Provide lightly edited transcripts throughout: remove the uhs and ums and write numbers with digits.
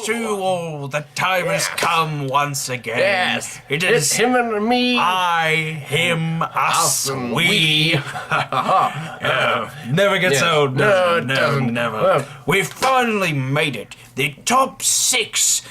to all. The time has come once again. Yes. It's him and me. I, him, us, and we. Never gets old. No, it No, doesn't. never. Well- We finally made it. The top 6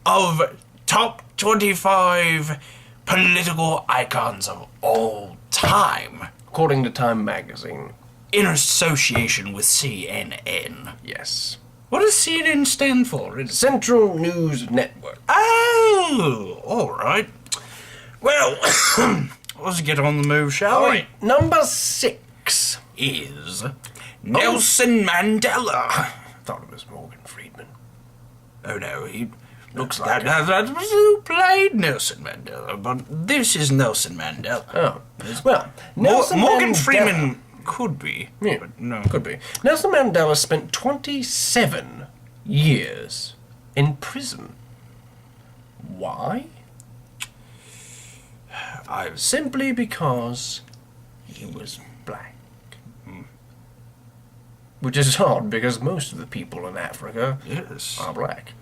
of top 25 political icons of all time, According to Time magazine. in association with CNN. Yes. What does CNN stand for? Central News Network. Oh, all right. Well, let's get on the move, shall All we? right. Number 6. Is Nelson Mandela. Thought it was Morgan Freeman. Oh no, he Looks like that was who played Nelson Mandela, but this is Nelson Mandela. Oh. Well, Nelson Morgan Mandela- Freeman could be, Yeah, but no. could be. Nelson Mandela spent 27 years in prison. Why? Simply because he was black. Which is odd, because most of the people in Africa Yes. are black.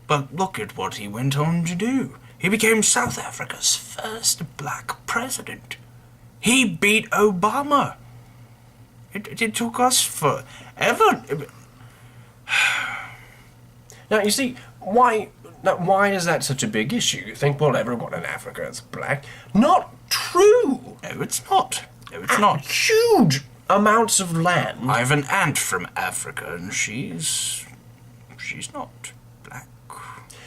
But look at what he went on to do. He became South Africa's first black president. He beat Obama. It took us forever. Now, you see, why is that such a big issue? You think, well, everyone in Africa is black. Not true! No, it's not. No, it's not. Huge amounts of land. I have an aunt from Africa, and she's not black.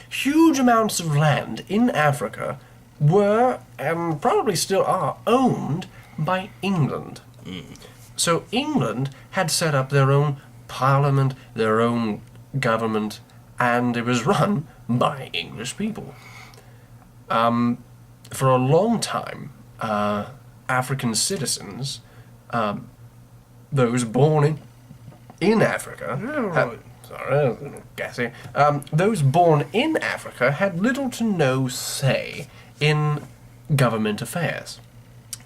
Huge amounts of land in Africa were, and probably still are, owned by England. So England had set up their own parliament, their own government, and it was run by English people. For a long time, African citizens, those born in Africa, those born in Africa had little to no say in government affairs.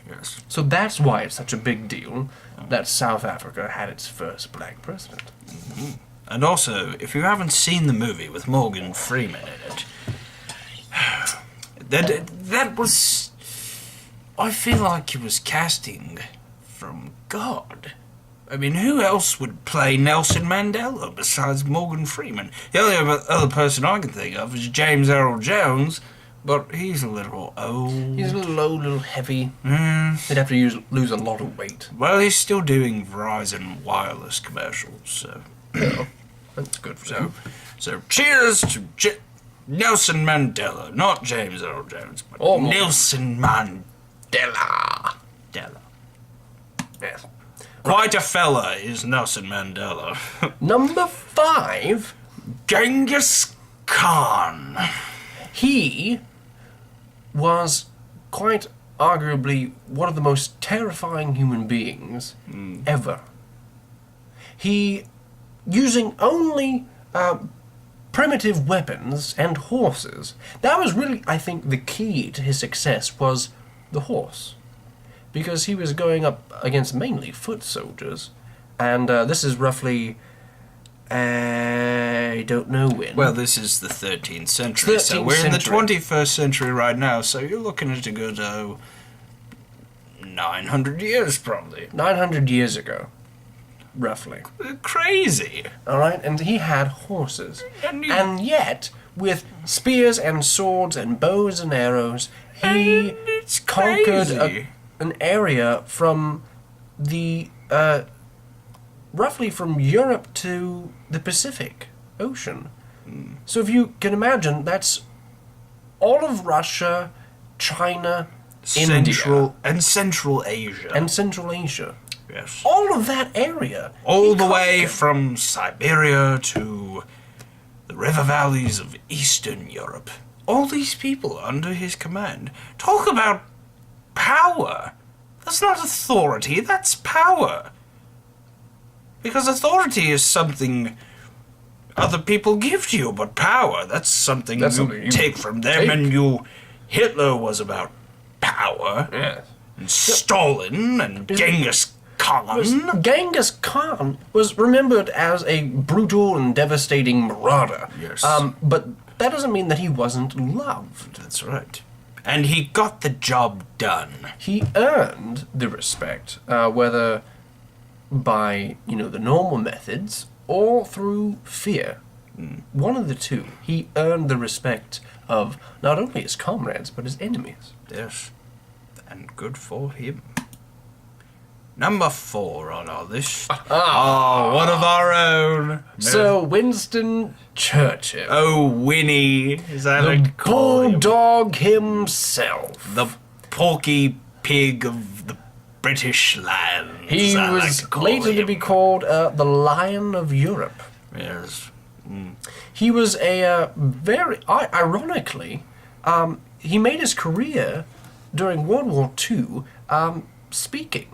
Yes. So that's why it's such a big deal that South Africa had its first black president. And also, if you haven't seen the movie with Morgan Freeman in it, that was... I feel like he was casting from God. I mean, who else would play Nelson Mandela besides Morgan Freeman? The only other person I can think of is James Earl Jones, but he's a little old. He's a little low, a little heavy. Mm. He'd have to lose a lot of weight. Well, he's still doing Verizon wireless commercials, so... That's good for So, him. so cheers to Nelson Mandela, not James Earl Jones, but Or Morgan. Nelson Mandela. Yes. Quite a fella is Nelson Mandela. Number 5, Genghis Khan. he was quite arguably one of the most terrifying human beings ever. He, using only primitive weapons and horses, that was really, I think, the key to his success was the horse. Because he was going up against mainly foot soldiers, and this is roughly, I don't know when. Well, this is the 13th century, so 13th we're in the century. 21st century right now, so you're looking at a good, 900 years, probably. 900 years ago, roughly. Crazy. All right, and he had horses, And you- and yet with spears and swords and bows and arrows, he And it's conquered crazy. an area from the roughly from Europe to the Pacific Ocean. So if you can imagine, that's all of Russia, China, India, Central Asia. and Central Asia. yes. All of that area. All he the way conquered. from Siberia to the river valleys of Eastern Europe. All these people under his command. Talk about power. That's not authority, that's power. Because authority is something other people give to you, but power, that's something That's you something you take from them, take. and Hitler was about power. Yes. And Stalin and Genghis Khan. Genghis Khan was remembered as a brutal and devastating marauder. Yes. But that doesn't mean that he wasn't loved. That's right. And he got the job done. He earned the respect, whether by, the normal methods or through fear. One of the two. He earned the respect of not only his comrades, but his enemies. Yes. And good for him. Number 4 on our list. One of our own. So, Winston Churchill. Oh, Winnie. Is that The a call him? bulldog himself. The porky pig of the British land. He as I like was to call later to him. be called the Lion of Europe. Yes. He was a very... ironically, he made his career during World War II speaking.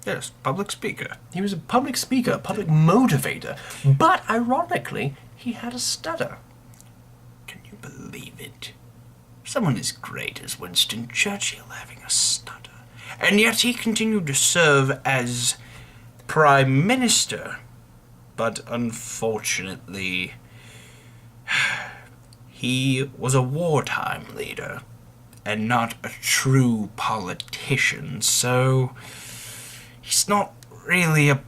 Yes, public speaker. He was a public speaker, a public motivator. But, ironically, he had a stutter. Can you believe it? Someone as great as Winston Churchill having a stutter. And yet he continued to serve as Prime Minister. But unfortunately, he was a wartime leader and not a true politician, so he's not really a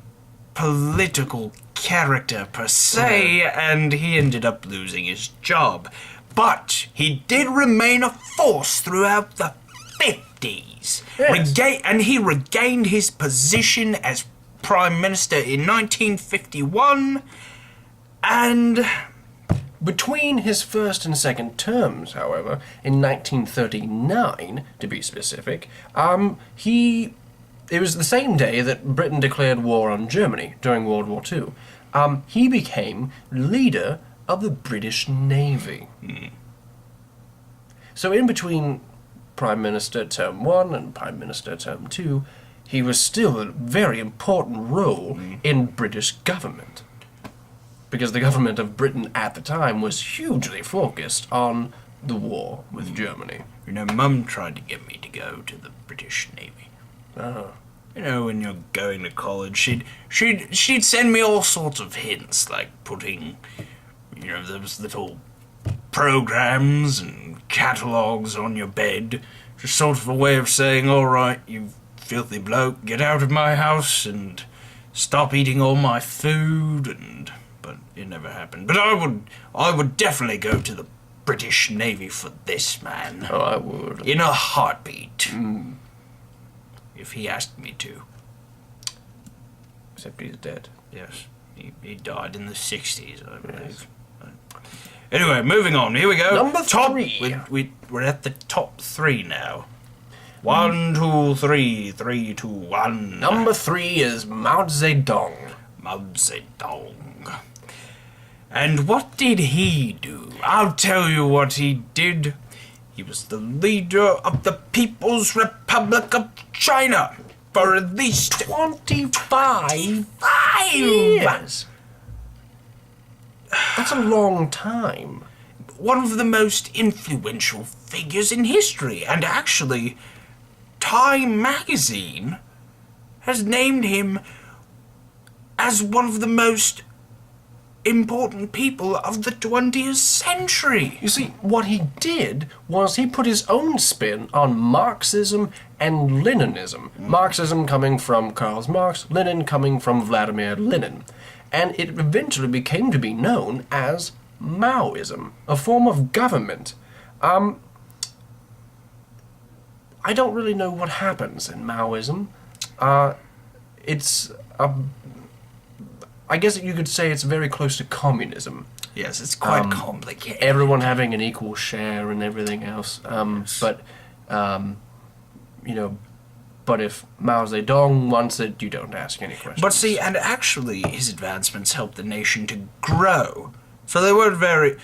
political character per se, and he ended up losing his job. But he did remain a force throughout the 50s. Yes. And he regained his position as Prime Minister in 1951, and Between his first and second terms, however, in 1939, to be specific, it was the same day that Britain declared war on Germany during World War II. He became leader of the British Navy. So in between Prime Minister Term 1 and Prime Minister Term 2, he was still a very important role in British government. Because the government of Britain at the time was hugely focused on the war with Germany. Mum tried to get me to go to the British Navy. Oh. When you're going to college, she'd send me all sorts of hints, like putting, those little programs and catalogues on your bed, just sort of a way of saying, all right, you filthy bloke, get out of my house and stop eating all my food, but it never happened. But I would definitely go to the British Navy for this man. Oh, I would. In a heartbeat. If he asked me to. Except he's dead. Yes. He died in the 60s, I believe. Anyway, moving on. Here we go. Number 3. We're at the top 3 now. 1, 2, 3. 3, 2, 1. Number 3 is Mao Zedong. Mao Zedong. And what did he do? I'll tell you what he did. He was the leader of the People's Republic of China for at least 25 5 years. That's a long time. One of the most influential figures in history, and actually, Time magazine has named him as one of the most important people of the 20th century. You see, what he did was he put his own spin on Marxism and Leninism. Marxism coming from Karl Marx, Lenin coming from Vladimir Lenin. And it eventually became to be known as Maoism, a form of government. I don't really know what happens in Maoism. I guess you could say it's very close to communism. Yes, it's quite complicated. Everyone having an equal share and everything else. But if Mao Zedong wants it, you don't ask any questions. But see, and actually, his advancements helped the nation to grow. So they weren't very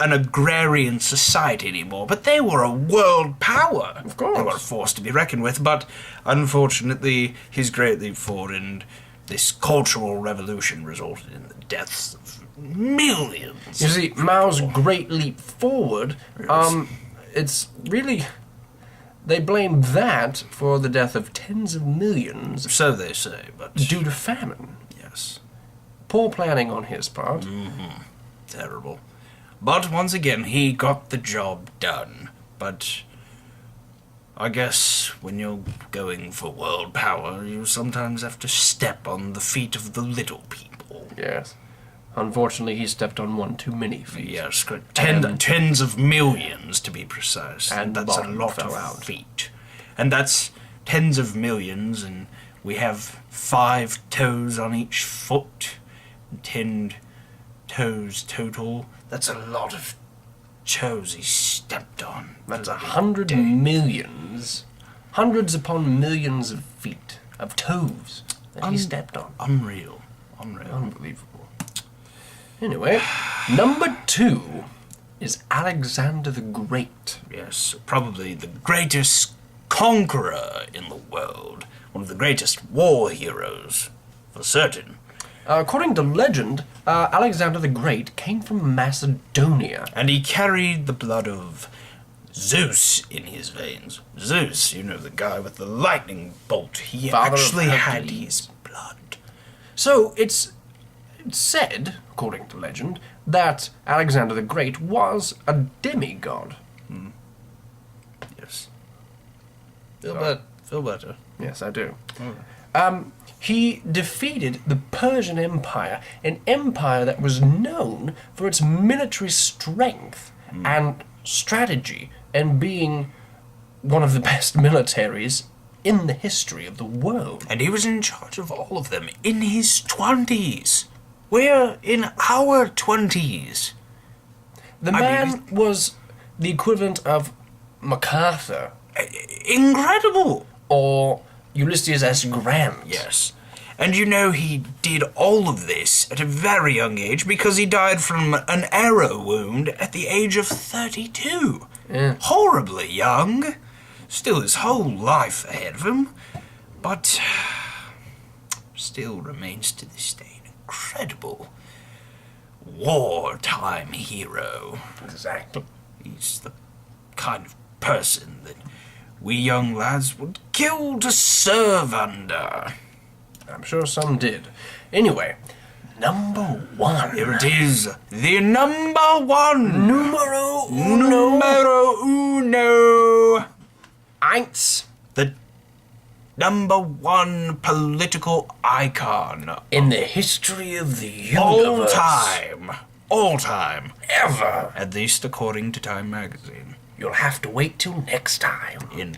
an agrarian society anymore, but they were a world power. Of course. They were a force to be reckoned with, but unfortunately, his great leap forward and this cultural revolution resulted in the deaths of millions. You see, Mao's great leap forward, it's really... they blame that for the death of tens of millions So they say, but due to famine. yes, Poor planning on his part. terrible. But once again, he got the job done. But I guess when you're going for world power, you sometimes have to step on the feet of the little people. Yes. Unfortunately, he stepped on one too many feet. Yes, And- tens of millions to be precise. And the that's a bottom lot fell of out. feet. And that's tens of millions, and we have 5 toes on each foot, 10 toes total. That's a lot of toes he stepped on. That's 100 millions, hundreds upon millions of feet, of toes that he stepped on. Unreal. Unbelievable. Anyway, number 2 is Alexander the Great. Yes, probably the greatest conqueror in the world. One of the greatest war heroes, for certain. According to legend, Alexander the Great came from Macedonia. And he carried the blood of Zeus in his veins. Zeus, you know, the guy with the lightning bolt. He Father of actually had Hercules. his blood. So it's said, according to legend, that Alexander the Great was a demigod. Yes. Sorry. Feel better. Yes, I do. He defeated the Persian Empire, an empire that was known for its military strength and strategy, and being one of the best militaries in the history of the world. And he was in charge of all of them in his 20s. We're in our 20s. The I man mean, was the equivalent of MacArthur Incredible. or Ulysses S. Grant. Yes. And you know he did all of this at a very young age because he died from an arrow wound at the age of 32. Yeah. Horribly young. Still his whole life ahead of him. But still remains to this day an incredible wartime hero. Exactly. He's the kind of person that we young lads would kill to serve under. I'm sure some did. Anyway, number 1. Here it is, the number one. Numero uno. Numero uno. Eins. The number one political icon. In the history of the All universe. time. All time. Ever. At least according to Time magazine. You'll have to wait till next time. In